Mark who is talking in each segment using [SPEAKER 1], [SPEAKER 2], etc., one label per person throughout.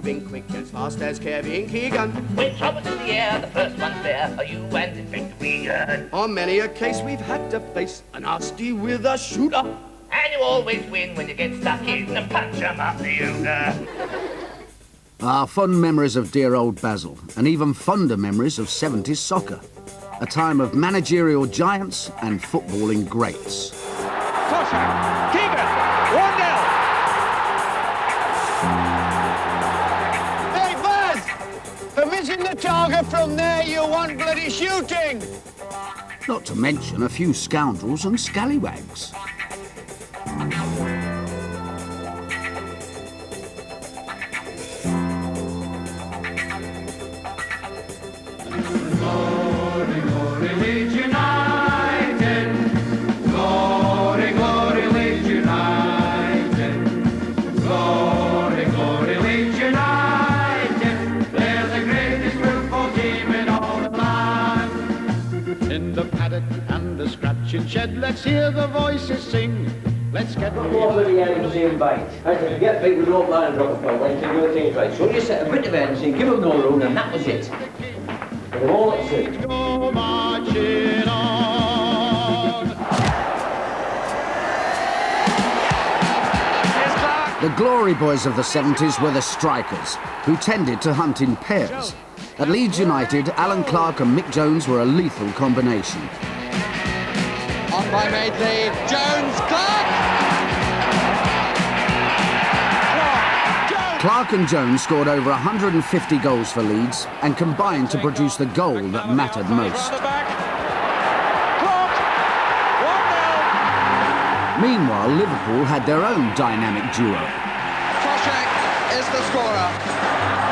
[SPEAKER 1] moving quick as fast as Kevin Keegan.
[SPEAKER 2] With trumpets in the air, the first one's there, are you and the victory earned.
[SPEAKER 1] On many a case we've had to face a nasty with a shooter.
[SPEAKER 2] And you always win when you get stuck in and punch 'em up the Uga.
[SPEAKER 3] Fond memories of dear old Basil, and even fonder memories of 70s soccer. A time of managerial giants and footballing greats.
[SPEAKER 4] Toshack, Keegan, 1-0.
[SPEAKER 5] Hey, Baz! For missing the target from there, you want bloody shooting!
[SPEAKER 3] Not to mention a few scoundrels and scallywags.
[SPEAKER 6] Shed, let's hear the voices sing. Let's get
[SPEAKER 7] more bloody energy and bite. I said, get big with no line drop of when you do the things right. So you set a bit of energy, give them no room, and that was it. But they're all at sea.
[SPEAKER 6] Go marching on.
[SPEAKER 3] The glory boys of the 70s were the strikers, who tended to hunt in pairs. At Leeds United, Alan Clark and Mick Jones were a lethal combination.
[SPEAKER 5] On by Madeley, Jones, Clark!
[SPEAKER 3] Clark and Jones scored over 150 goals for Leeds and combined to produce the goal that mattered most. Meanwhile, Liverpool had their own dynamic duo.
[SPEAKER 5] Toshack is the scorer.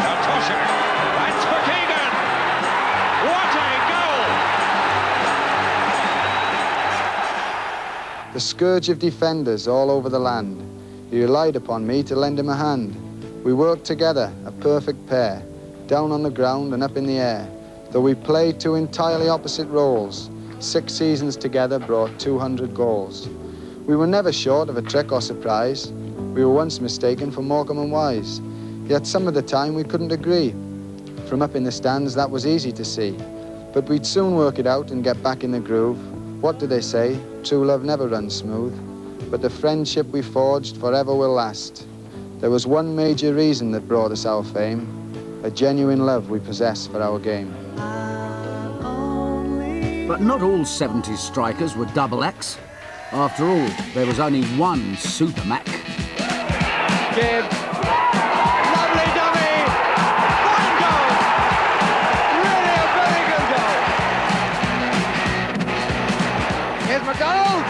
[SPEAKER 4] Now Toshack, that's for Keegan. What a goal!
[SPEAKER 8] The scourge of defenders all over the land. He relied upon me to lend him a hand. We worked together, a perfect pair, down on the ground and up in the air. Though we played two entirely opposite roles, 6 seasons together brought 200 goals. We were never short of a trick or surprise. We were once mistaken for Morecambe and Wise. Yet some of the time we couldn't agree. From up in the stands that was easy to see. But we'd soon work it out and get back in the groove. What do they say? True love never runs smooth. But the friendship we forged forever will last. There was one major reason that brought us our fame, a genuine love we possess for our game.
[SPEAKER 3] But not all 70s strikers were double X. After all, there was only one Super Mac.
[SPEAKER 5] Gibb. Lovely dummy. One goal. Really a very good goal. Here's McDonald.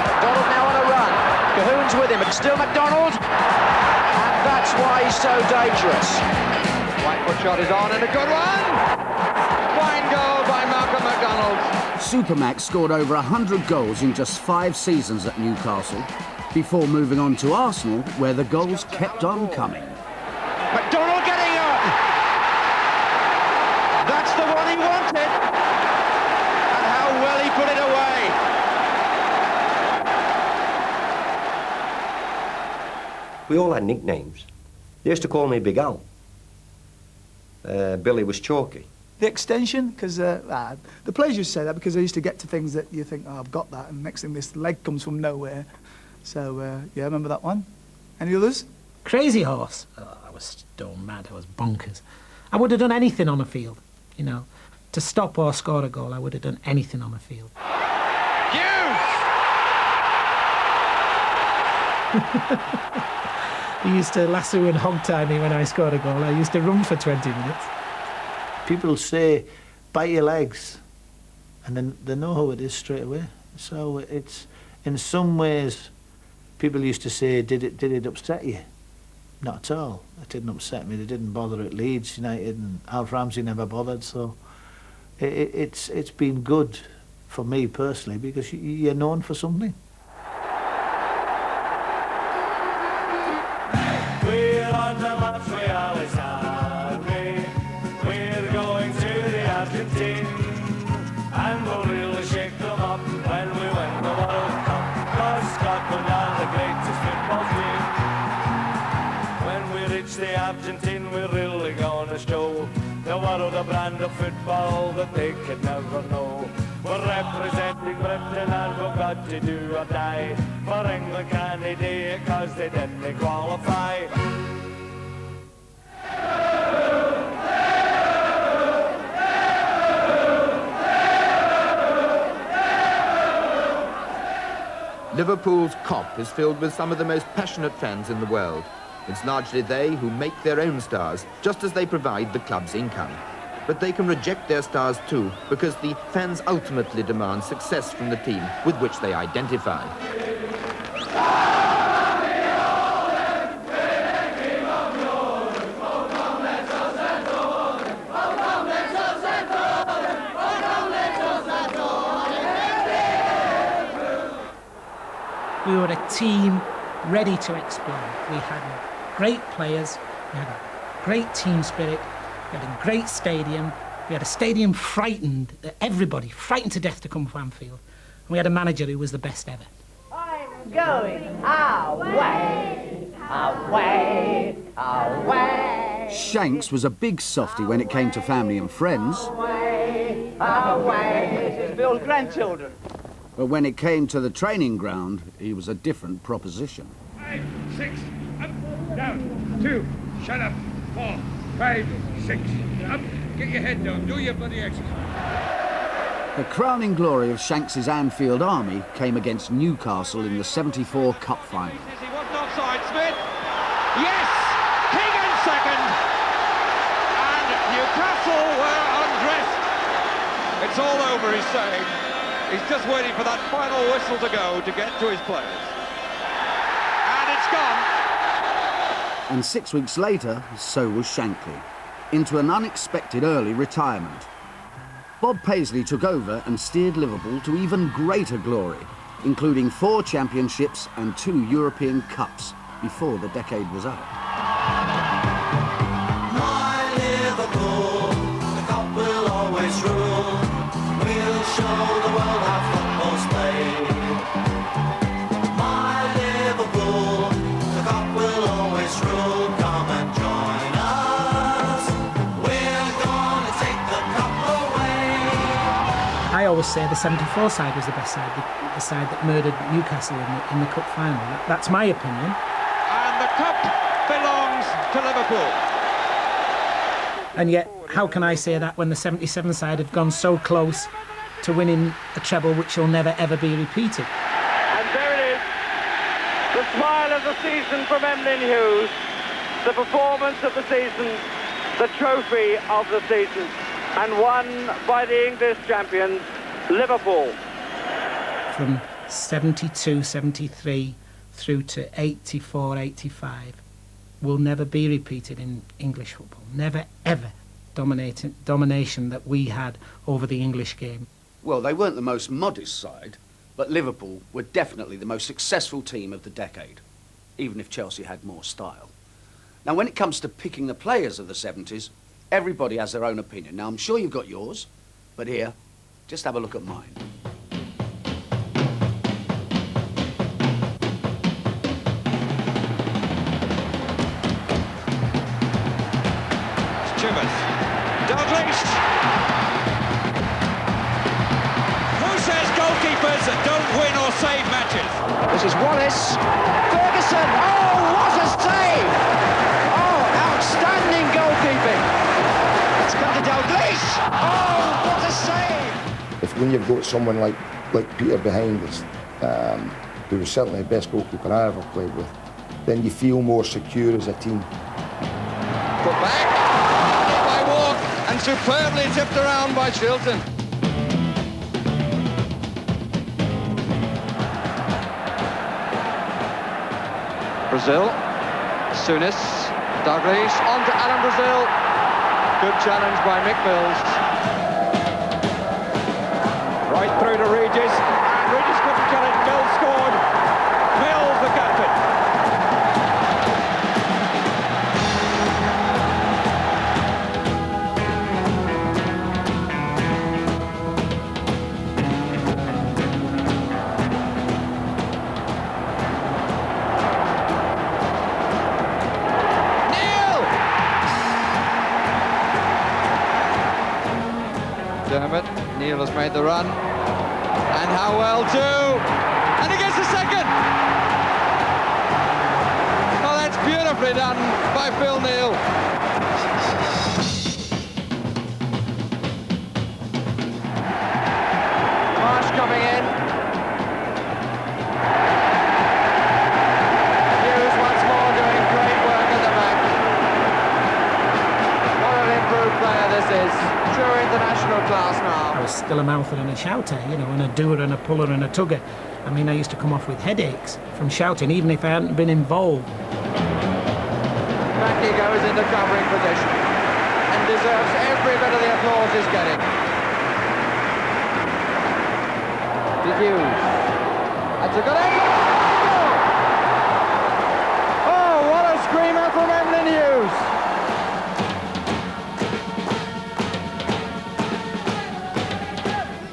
[SPEAKER 9] McDonald now on a run. Cahoon's with him. It's still McDonald. And that's why he's so dangerous.
[SPEAKER 5] Whitefoot shot is on and a good one. Fine goal by Malcolm McDonald.
[SPEAKER 3] Super Mac scored over 100 goals in just 5 seasons at Newcastle, before moving on to Arsenal, where the goals kept on coming.
[SPEAKER 5] McDonald getting up. That's the one he wanted. And how well he put it away.
[SPEAKER 10] We all had nicknames. They used to call me Big Al. Billy was Chalky.
[SPEAKER 11] The extension, because the players used to say that because they used to get to things that you think, oh, I've got that, and next thing this leg comes from nowhere. So, yeah, I remember that one. Any others?
[SPEAKER 12] Crazy Horse. Oh, I was stone mad. I was bonkers. I would have done anything on the field, you know. To stop or score a goal, I would have done anything on the field. He used to lasso and hog-tie me when I scored a goal. I used to run for 20 minutes.
[SPEAKER 13] People say, bite your legs, and then they know how it is straight away. So it's, in some ways, people used to say, did it upset you? Not at all. It didn't upset me. They didn't bother at Leeds United, and Alf Ramsey never bothered. So it's been good for me personally, because you're known for something.
[SPEAKER 6] We're on the march, we always have been. We're going to the Argentine, and we'll really shake them up when we win the World Cup. 'Cause Scotland are the great we're really gonna show the world a brand of football that they could never know. We're representing Britain and we've got to do or die for England candidate, cause they didn't qualify.
[SPEAKER 14] Liverpool's Kop is filled with some of the most passionate fans in the world. It's largely they who make their own stars, just as they provide the club's income. But they can reject their stars too, because the fans ultimately demand success from the team with which they identify.
[SPEAKER 12] We were a team ready to explode. We had great players, we had a great team spirit, we had a great stadium, we had a stadium frightened, everybody, frightened to death to come to Anfield. And we had a manager who was the best ever.
[SPEAKER 15] I'm going away, away, away.
[SPEAKER 3] Shanks was a big softy when it came to family and friends.
[SPEAKER 15] Away, away.
[SPEAKER 7] This is Bill's grandchildren.
[SPEAKER 3] But when it came to the training ground, he was a different proposition.
[SPEAKER 4] 5, 6, up, down, 2, shut up, 4, 5, 6, up, get your head down, do your bloody exercise.
[SPEAKER 3] The crowning glory of Shanks's Anfield army came against Newcastle in the '74 Cup final.
[SPEAKER 4] He wasn't offside, Smith. Yes, Keegan second, and Newcastle were undressed. It's all over, he's saying. He's just waiting for that final whistle to go to get to his players. And it's gone.
[SPEAKER 3] And 6 weeks later, so was Shankly, into an unexpected early retirement. Bob Paisley took over and steered Liverpool to even greater glory, including 4 championships and 2 European Cups before the decade was up.
[SPEAKER 6] My Liverpool, the cup will always rule. We'll show the world how football's played. My Liverpool, the cup will always rule. Come and join us. We're gonna take the cup away.
[SPEAKER 12] I always say the '74 side was the best side, the side that murdered Newcastle in the cup final. That's my opinion.
[SPEAKER 4] And the cup belongs to Liverpool.
[SPEAKER 12] And yet, how can I say that when the '77 side have gone so close to winning a treble which will never ever be repeated?
[SPEAKER 16] And there it is, the smile of the season from Emlyn Hughes, the performance of the season, the trophy of the season, and won by the English champions, Liverpool.
[SPEAKER 12] From 72, 73 through to 84, 85 will never be repeated in English football. Never, ever domination that we had over the English game.
[SPEAKER 3] Well, they weren't the most modest side, but Liverpool were definitely the most successful team of the decade, even if Chelsea had more style. Now, when it comes to picking the players of the 70s, everybody has their own opinion. Now, I'm sure you've got yours, but here, just have a look at mine.
[SPEAKER 4] Douglas. Who says goalkeepers don't win or save matches?
[SPEAKER 9] This is Wallace. Ferguson. Oh, what a save! Oh, outstanding goalkeeping. It's come to Douglas. Oh, what a save!
[SPEAKER 17] If when you've got someone like Peter behind us, who was certainly the best goalkeeper I ever played with, then you feel more secure as a team.
[SPEAKER 5] Put back. And superbly tipped around by Chilton. Brazil, Souness, Douglas, on to Alan Brazil. Good challenge by Mick Mills.
[SPEAKER 4] Right through to Regis, and Regis couldn't get it. Mills scored. Mills the captain.
[SPEAKER 5] Neil has made the run. And how well too! And he gets the second! Oh, that's beautifully done by Phil Neal. Marsh coming in. Hughes once more doing great work at the back. What an improved player this is. True international class now.
[SPEAKER 12] I was still a mouther and a shouter, you know, and a doer and a puller and a tugger. I mean, I used to come off with headaches from shouting, even if I hadn't been involved.
[SPEAKER 5] Back he goes into covering position and deserves every bit of the applause he's getting. To Hughes. That's a good angle. Oh, what a screamer from Emlyn Hughes.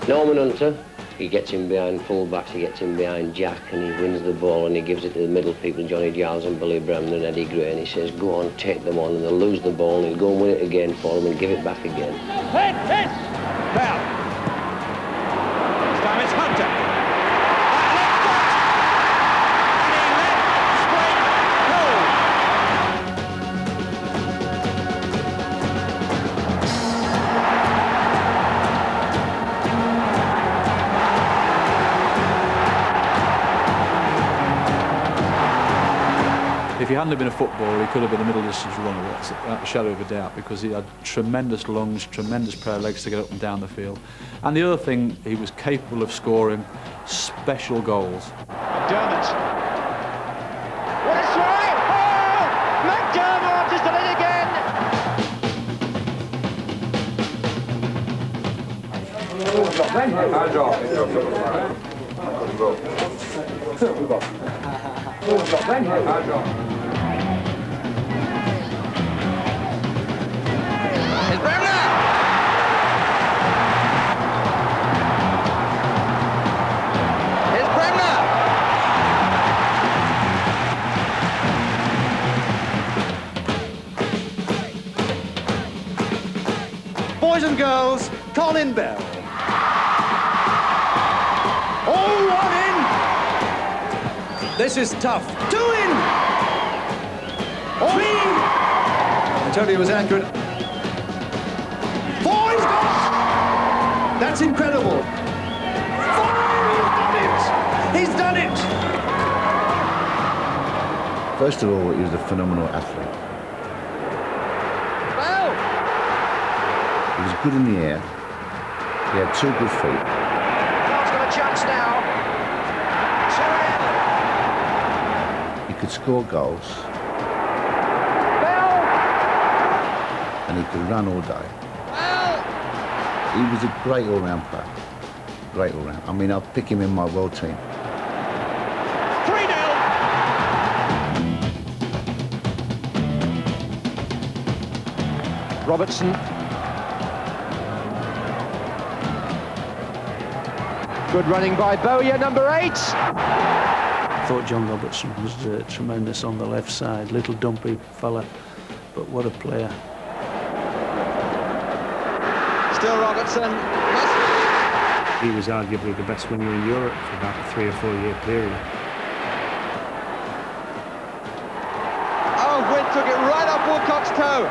[SPEAKER 7] Norman Hunter, he gets in behind full-backs, he gets in behind Jack, and he wins the ball and he gives it to the middle people, Johnny Giles and Billy Bremner and Eddie Gray, and he says, go on, take them on, and they'll lose the ball, and he'll go and win it again for them and give it back again.
[SPEAKER 4] Hit! Bell. This time it's Hunter.
[SPEAKER 18] If he hadn't been a footballer, he could have been a middle-distance runner, without a shadow of a doubt, because he had tremendous lungs, tremendous pair of legs to get up and down the field. And the other thing, he was capable of scoring special goals.
[SPEAKER 9] McDermott. What a strike! Oh! McDermott has done it again!
[SPEAKER 5] It's Bremner! It's Bremner!
[SPEAKER 1] Boys and girls, Colin Bell. Oh, one in! This is tough. Two in! Three! I told you it was accurate. Four, he's got it! That's incredible. Five, he's done it! He's done it!
[SPEAKER 19] First of all, he was a phenomenal athlete.
[SPEAKER 5] Well.
[SPEAKER 19] He was good in the air. He had two good feet.
[SPEAKER 9] Bell's got a chance now.
[SPEAKER 19] He could score goals.
[SPEAKER 9] Bell!
[SPEAKER 19] And he could run all day. He was a great all-round player. Great all-round. I mean, I'd pick him in my world team.
[SPEAKER 9] 3-0!
[SPEAKER 5] Robertson. Good running by Bowyer, number 8.
[SPEAKER 20] I thought John Robertson was tremendous on the left side. Little dumpy fella, but what a player.
[SPEAKER 5] Still Robertson.
[SPEAKER 21] He was arguably the best winger in Europe for about a 3 or 4 year period.
[SPEAKER 5] Oh, Witt took it right up Woodcock's toe.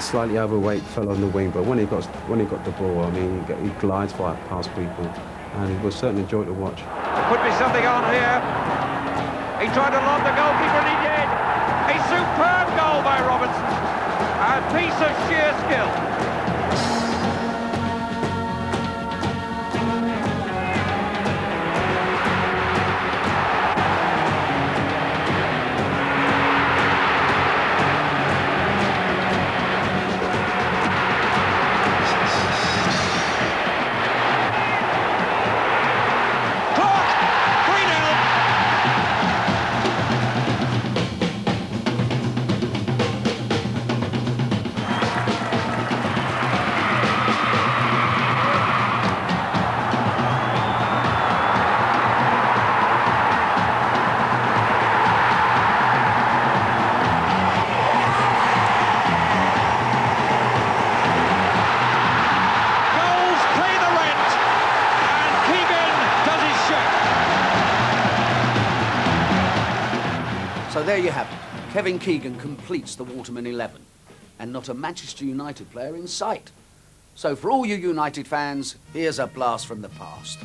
[SPEAKER 21] Slightly overweight fella on the wing, but when he got the ball, I mean, he glides past people, and it was certainly a joy to watch.
[SPEAKER 4] There could be something on here. He tried to lob the goalkeeper and he did. A superb goal by Robertson. A piece of sheer skill.
[SPEAKER 3] there you have it. Kevin Keegan completes the Waterman 11, and not a Manchester United player in sight. So for all you United fans, here's a blast from the past.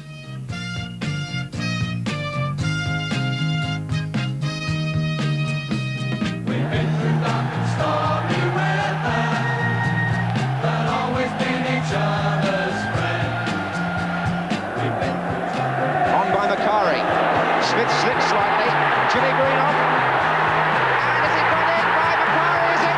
[SPEAKER 6] We've been through dark and stormy weather, but always been each other's friend. We've been through
[SPEAKER 9] On by Macari. Smith slips slightly. Jimmy Green off. And has it gone in by Macari, is it?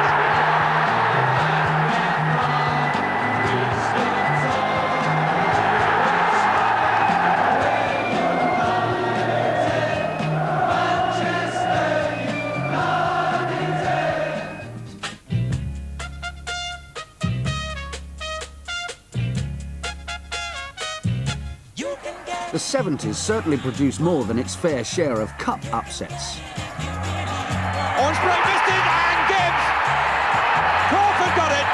[SPEAKER 3] The 70s certainly produced more than its fair share of cup upsets.
[SPEAKER 4] Hornsbury missed it and Gibbs. Crawford got it.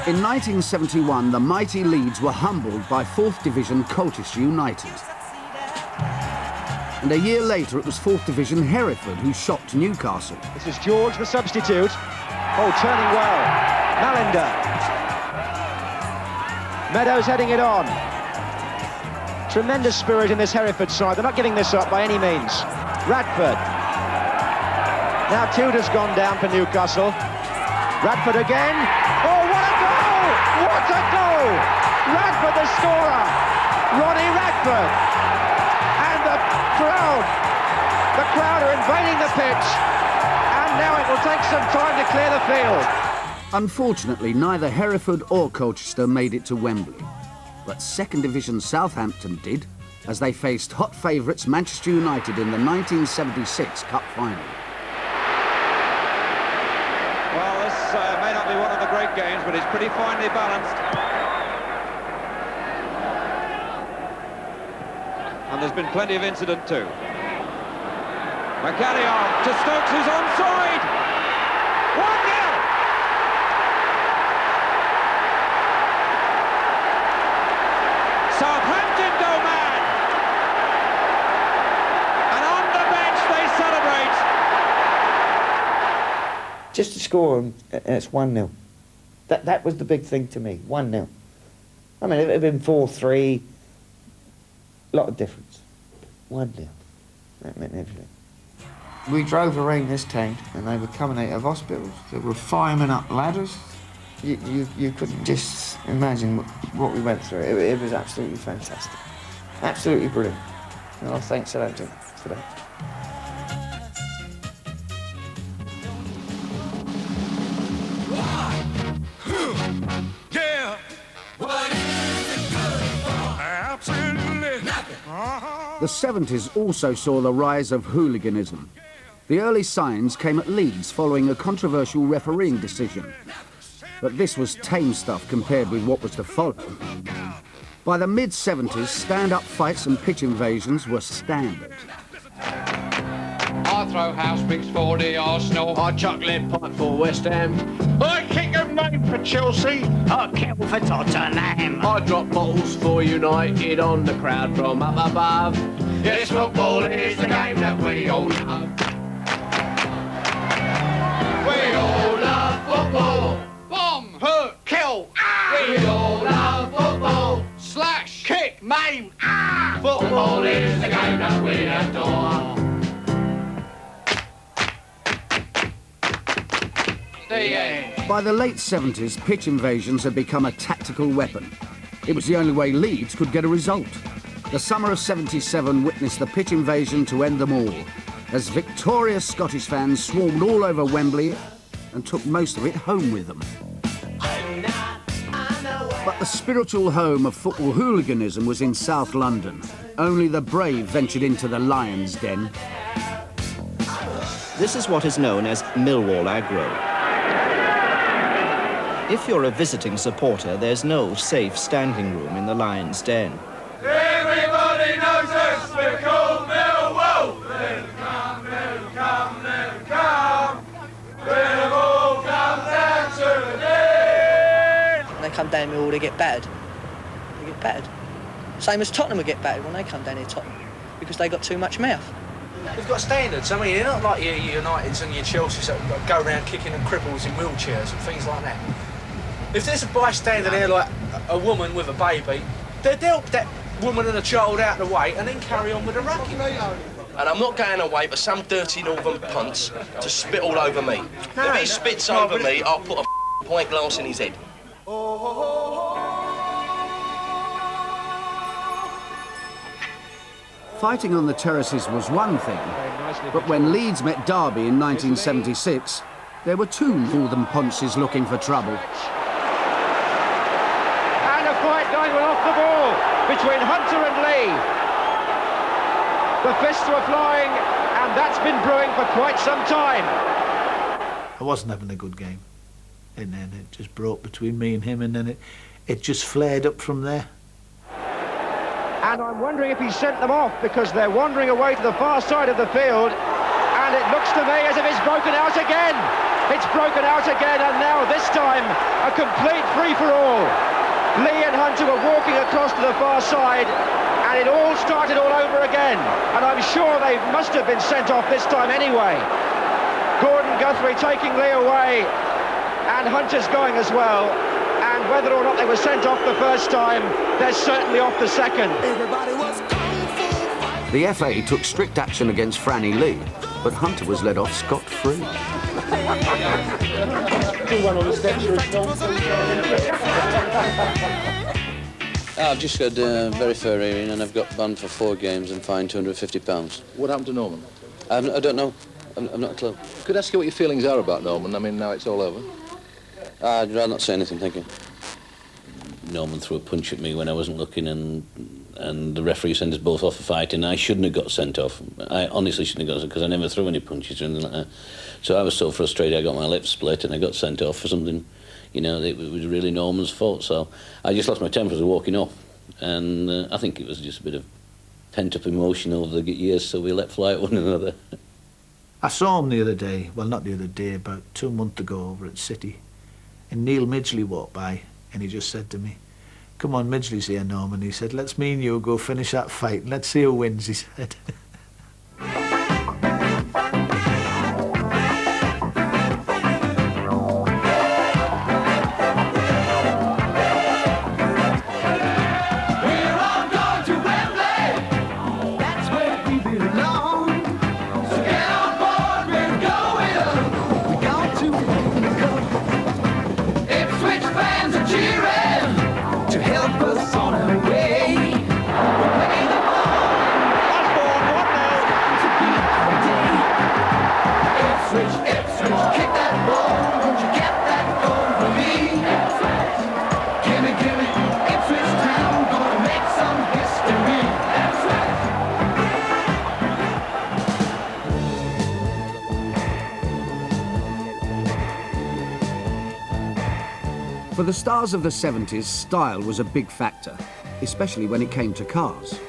[SPEAKER 3] In 1971, the mighty Leeds were humbled by 4th Division Colchester United. And a year later, it was 4th Division Hereford who shocked Newcastle.
[SPEAKER 9] This is George, the substitute. Oh, turning well. Malinder. Meadows heading it on. Tremendous spirit in this Hereford side. They're not giving this up by any means. Radford. Now Tudor's gone down for Newcastle. Radford again. Oh, what a goal! What a goal! Radford the scorer. Ronnie Radford. And the crowd are invading the pitch. And now it will take some time to clear the field.
[SPEAKER 3] Unfortunately, neither Hereford or Colchester made it to Wembley. But 2nd Division Southampton did, as they faced hot favourites Manchester United in the 1976 Cup final.
[SPEAKER 4] Well, this may not be one of the great games, but it's pretty finely balanced. And there's been plenty of incident too. McAlliar to Stokes, who's onside. 1-0. Southampton go mad. And on the bench they celebrate.
[SPEAKER 2] Just to score, and it's 1-0. That was the big thing to me, 1-0. I mean, if it had been 4-3, a lot of difference. 1-0. That meant everything. We drove around this town, and they were coming out of hospitals. They were firemen up ladders. You couldn't just imagine what we went through. It was absolutely fantastic. Absolutely brilliant. And I thank Southampton for that.
[SPEAKER 6] Yeah. What is it good for? Absolutely nothing.
[SPEAKER 3] The 70s also saw the rise of hooliganism. The early signs came at Leeds following a controversial refereeing decision. But this was tame stuff compared with what was to follow. By the mid-70s, stand-up fights and pitch invasions were standard.
[SPEAKER 22] I throw house bricks for the Arsenal. I chuck lead pipe for West Ham. I kick a name for Chelsea. I kettle for Tottenham. I drop bottles for United on the crowd from up above. Yes, football is the game that we all love. We all love football. Bomb, hurt, kill. Ah! We all love football. Slash, kick, maim. Ah! Football is the game that we adore.
[SPEAKER 3] By the late 70s, pitch invasions had become a tactical weapon. It was the only way Leeds could get a result. The summer of '77 witnessed the pitch invasion to end them all, as victorious Scottish fans swarmed all over Wembley and took most of it home with them. But the spiritual home of football hooliganism was in South London. Only the brave ventured into the lion's den.
[SPEAKER 23] This is what is known as Millwall aggro. If you're a visiting supporter, there's no safe standing room in the lion's den.
[SPEAKER 6] Everybody knows us, we're called Millwall. Let 'em come, let 'em come, let 'em come. Let 'em all come down to the den.
[SPEAKER 24] When they come down Millwall, they get battered. They get battered. Same as Tottenham would get battered when they come down here, Tottenham, because they got too much mouth.
[SPEAKER 8] We've got standards. I mean, they're not like your Uniteds and your Chelseas that go around kicking and cripples in wheelchairs and things like that. If there's a bystander there, like a woman with a baby, they'd help that woman and a child out of the way and then carry on with the racket.
[SPEAKER 10] And I'm not going away for some dirty northern punts to spit all over me.
[SPEAKER 8] No,
[SPEAKER 10] if he spits over me, I'll put a pint glass in his head.
[SPEAKER 11] Fighting on the terraces was one thing, but when Leeds met Derby in 1976, there were two northern ponces looking for trouble.
[SPEAKER 9] And a fight going off the ball between Hunter and Lee. The fists were flying, and that's been brewing for quite some time.
[SPEAKER 13] I wasn't having a good game. And then it just broke between me and him, and then it just flared up from there.
[SPEAKER 9] And I'm wondering if he sent them off, because they're wandering away to the far side of the field, and it looks to me as if it's broken out again. It's broken out again, and now this time a complete free-for-all. Lee and Hunter were walking across to the far side, and it all started all over again. And I'm sure they must have been sent off this time anyway. Gordon Guthrie taking Lee away, and Hunter's going as well. And whether or not they were sent off the first time, they're certainly off the second.
[SPEAKER 11] The FA took strict action against Franny Lee, but Hunter was let off scot-free.
[SPEAKER 24] I've just had a very fair hearing and I've got banned for 4 games and fined £250.
[SPEAKER 25] What happened to Norman?
[SPEAKER 24] I don't know. I've not a clue.
[SPEAKER 25] Could I ask you what your feelings are about Norman? I mean, now it's all over.
[SPEAKER 24] I'd rather not say anything, thank you. Norman threw a punch at me when I wasn't looking and the referee sent us both off for fighting. I shouldn't have got sent off. I honestly shouldn't have got sent because I never threw any punches or anything like that. So I was so frustrated I got my lip split and I got sent off for something, you know, it was really Norman's fault. So I just lost my temper as I was walking off. And I think it was just a bit of pent-up emotion over the years, so we let fly at one another.
[SPEAKER 13] I saw him the other day, well, not the other day, about 2 months ago over at City. And Neil Midgley walked by and he just said to me, "Come on, Midgley's here, Norman." He said, "Let's me and you go finish that fight and let's see who wins," he said.
[SPEAKER 11] For the stars of the 70s, style was a big factor, especially when it came to cars.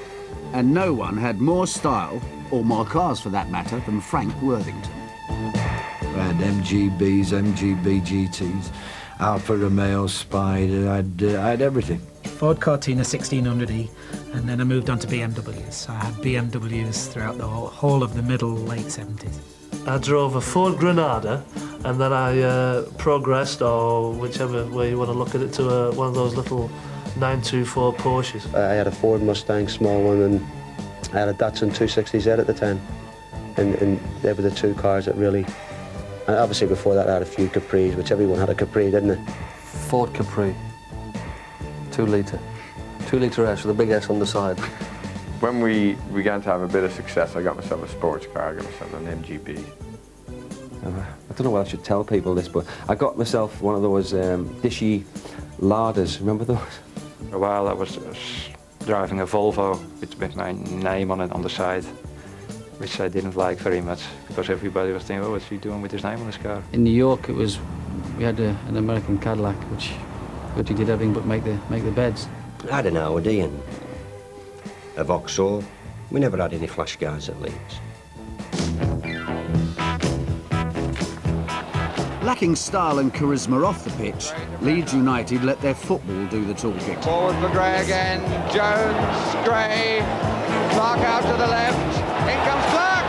[SPEAKER 11] And no one had more style, or more cars for that matter, than Frank Worthington.
[SPEAKER 26] I had MGBs, MGB GTs, Alfa Romeo, Spider, I had everything.
[SPEAKER 12] Ford Cortina 1600E, and then I moved on to BMWs. So I had BMWs throughout the whole of the middle, late 70s.
[SPEAKER 27] I drove a Ford Granada, and then I progressed, or whichever way you want to look at it, to one of those little 924 Porsches.
[SPEAKER 28] I had a Ford Mustang, small one, and I had a Datsun 260Z at the time. And they were the two cars that really... And obviously before that I had a few Capris, which everyone had a Capri, didn't they?
[SPEAKER 25] Ford Capri, 2 litre. 2 litre S with a big S on the side.
[SPEAKER 29] When we began to have a bit of success, I got myself a sports car, I got myself an MGB.
[SPEAKER 30] I don't know whether I should tell people this, but I got myself one of those dishy larders. Remember those?
[SPEAKER 29] For a while I was driving a Volvo with my name on it on the side, which I didn't like very much because everybody was thinking, "Oh, what's he doing with his name on his car?"
[SPEAKER 20] In New York, we had an American Cadillac, which did everything but make the beds.
[SPEAKER 31] I had an Audi and a Vauxhall. We never had any flash cars at Leeds.
[SPEAKER 11] Lacking style and charisma off the pitch, Leeds United let their football do the talking.
[SPEAKER 9] Forward for Gray again. Jones, Gray. Clark out to the left. In comes Clark.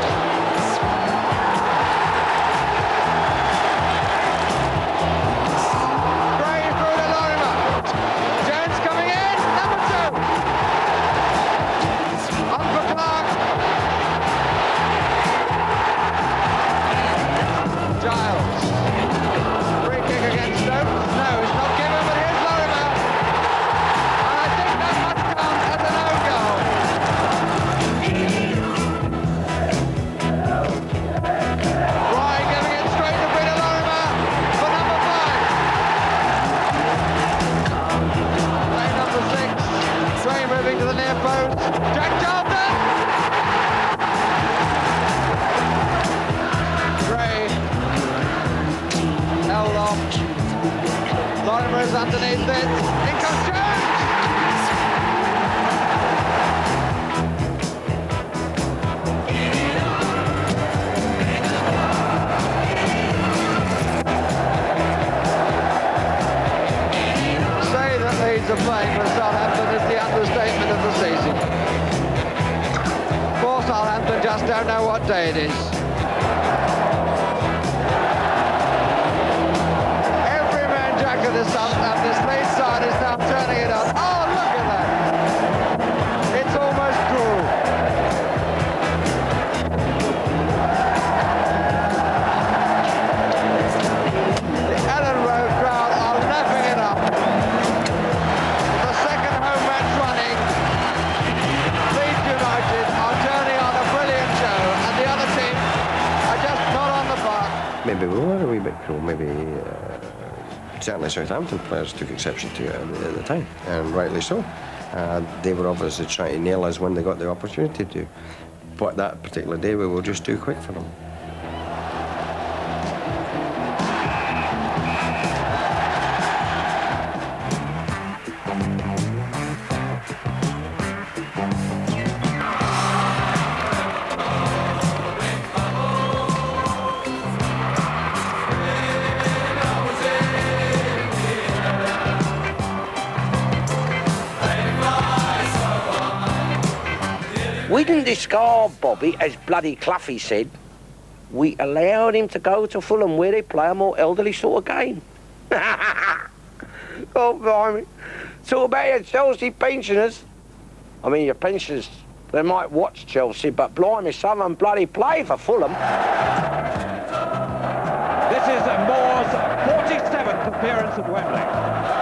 [SPEAKER 9] underneath it. In comes Jones! Say that Leeds are playing for Southampton is the understatement of the season. Poor Southampton just don't know what day it is. Every man jack of the Southampton Leeds side is now turning it on. Oh, look at that! It's almost cruel. The Ellen Road crowd are lapping it up. The second home match running. Leeds United are turning on a brilliant show, and the other team are just not on the park.
[SPEAKER 31] Maybe we were a wee bit cruel, maybe certainly Southampton players took exception to it at the time, and rightly so. They were obviously trying to nail us when they got the opportunity to. But that particular day we were just too quick for them.
[SPEAKER 1] We didn't discard Bobby, as bloody Cluffy said. We allowed him to go to Fulham where they play a more elderly sort of game. Oh, blimey. Talk about your Chelsea pensioners. I mean, your pensioners, they might watch Chelsea, but blimey, some of them bloody play for Fulham.
[SPEAKER 4] This is Moore's 47th appearance at Wembley.